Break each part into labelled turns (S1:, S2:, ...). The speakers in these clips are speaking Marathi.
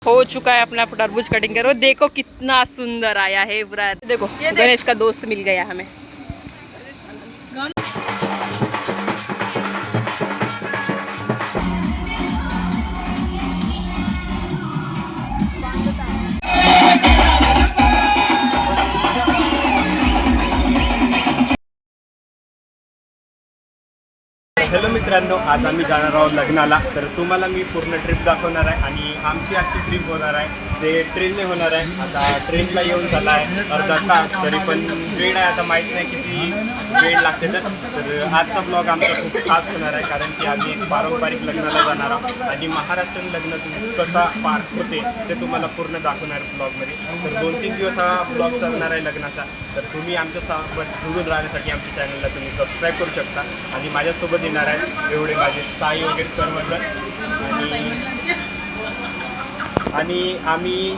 S1: हो चुका है अपना तरबूज कटिंग करो। देखो कितना सुंदर आया है पूरा। देखो गणेश का दोस्त मिल गया हमें।
S2: हॅलो मित्रांनो, आज आम्ही जाणार आहोत लग्नाला. तर तुम्हाला मी पूर्ण ट्रिप दाखवणार आहे आणि आमची आजची ट्रिप होणार आहे ते ट्रेनने होणार आहे. आता ट्रेनला येऊन झाला आहे अर्धा तास, तरी पण वेळ आहे आता माहीत नाही किती वेळ लागते. तर आजचा ब्लॉग आमचा खूप खास होणार आहे, कारण की आम्ही एक पारंपरिक लग्नाला जाणार आहोत आणि महाराष्ट्रीयन लग्न कसा पार होते ते तुम्हाला पूर्ण दाखवणार ब्लॉगमध्ये. तर 2-3 दिवस हा ब्लॉग चालणार आहे लग्नाचा. तर तुम्ही आमच्या सोबत जुळून राहण्यासाठी आमच्या चॅनलला तुम्ही सबस्क्राईब करू शकता आणि माझ्यासोबत येणार आहे एवढे माझे ताई वगैरे सर्वजण. आणि आम्ही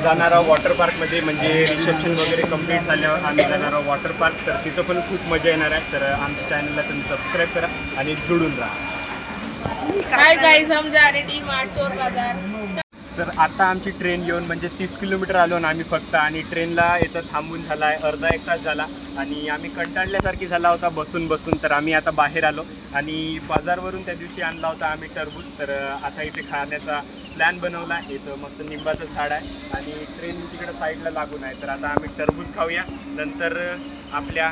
S2: जाणार आहोत वॉटर पार्कमध्ये, म्हणजे रिसेप्शन वगैरे कंप्लीट झाल्यावर आम्ही जाणार आहोत वॉटर पार्क. तर तिथं पण खूप मजा येणार आहे. तर आमच्या चॅनलला तुम्ही सबस्क्राईब करा आणि जुळून राहा.
S1: हाय गाइस, हम जा रहे डी-मार्ट चोर बाजार.
S2: तर आता आमची ट्रेन येऊन म्हणजे 30 किलोमीटर आलो ना आम्ही फक्त, आणि ट्रेनला इथं थांबून झाला आहे अर्धा एक तास झाला आणि आम्ही कंटाळल्यासारखी झाला होता बसून. तर आम्ही आता बाहेर आलो आणि बाजारवरून त्या दिवशी आणला होता आम्ही टरबूज. तर आता इथे खाण्याचा प्लॅन बनवला. इथं मस्त निंबाचं झाड आहे आणि ट्रेन तिकडे साईडला लागून आहे. तर आता आम्ही टरबूज खाऊया, नंतर आपल्या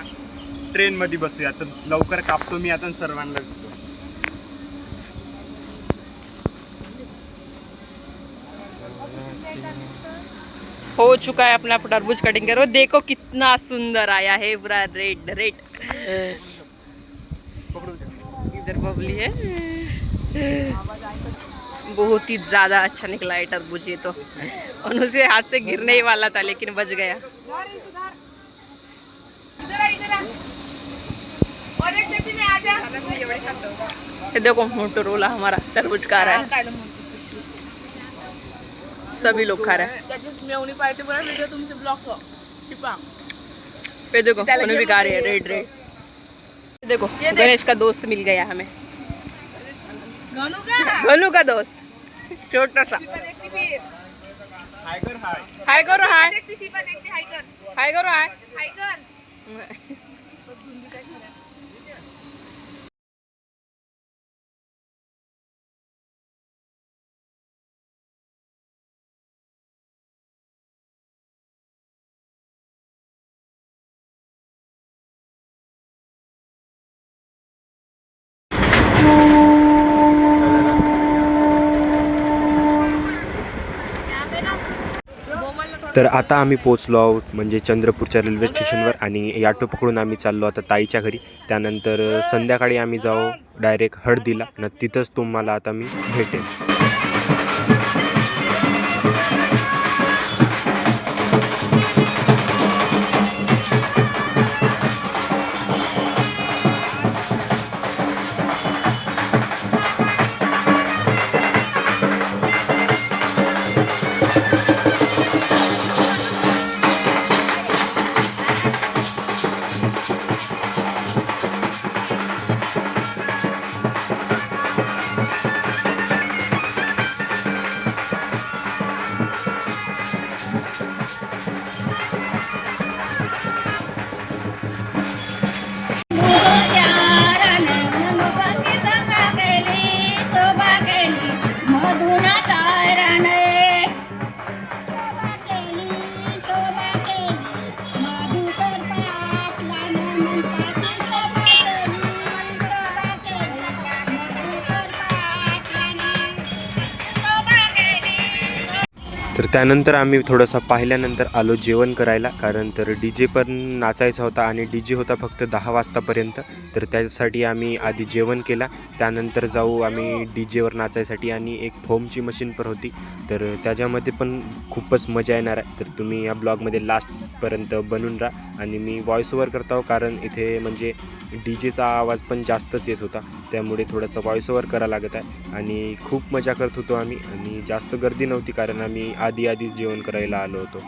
S2: ट्रेनमध्ये बसूया. तर लवकर कापतो मी आता सर्वांना.
S1: हो चुका है अपना तरबूज कटिंग करो। देखो कितना सुंदर आया है पूरा रेड रेड। इधर बबली है। बहुत ही ज्यादा अच्छा निकला है तरबूज ये तो, और उसे हाथ से गिरने ही वाला था लेकिन बच गया। ये देखो मोटोरोला हमारा तरबूज खा रहा है, सभी लोग खा रहे हैं। ये देखो उन्हें भी खा रही है रेड रेड। देखो गणेश का दोस्त मिल गया हमें, गनू का दोस्त छोटा सा। हाय करो हाय, हाय करो हाय।
S2: तर आता आम्ही पोचलो आहोत म्हणजे चंद्रपूरच्या रेल्वे स्टेशनवर, आणि ऑटो पकडून आम्ही चाललो आता ताईच्या घरी. त्यानंतर संध्याकाळी आम्ही जाऊ डायरेक्ट हळदीला ना, तिथंच तुम्हाला आता मी भेटेन. तर त्यानंतर आम्ही थोडंसं पाहिल्यानंतर आलो जेवण करायला, कारण तर डी जे पण नाचायचा होता आणि डी जे होता फक्त 10 वाजतापर्यंत. तर त्यासाठी आम्ही आधी जेवण केला, त्यानंतर जाऊ आम्ही डी जेवर नाचायसाठी. आणि एक फोमची मशीन पण होती, तर त्याच्यामध्ये पण खूपच मजा येणार आहे. तर तुम्ही या ब्लॉगमध्ये लास्टपर्यंत बनून राहा. आणि मी व्हॉइस ओव्हर करतो, कारण इथे म्हणजे डी जेचा आवाज पण जास्तच येत होता, त्यामुळे थोडंसं व्हॉइस ओव्हर करावं लागत आहे. आणि खूप मजा करत होतो आम्ही, आणि जास्त गर्दी नव्हती कारण आम्ही आधीच जेवण करायला आलो होतो.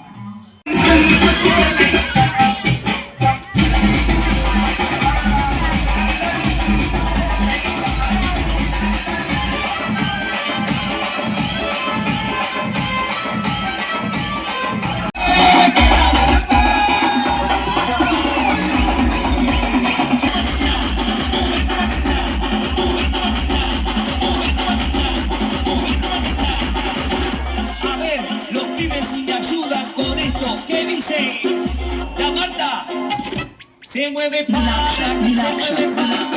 S3: dice, la Marta se mueve para, se mueve para.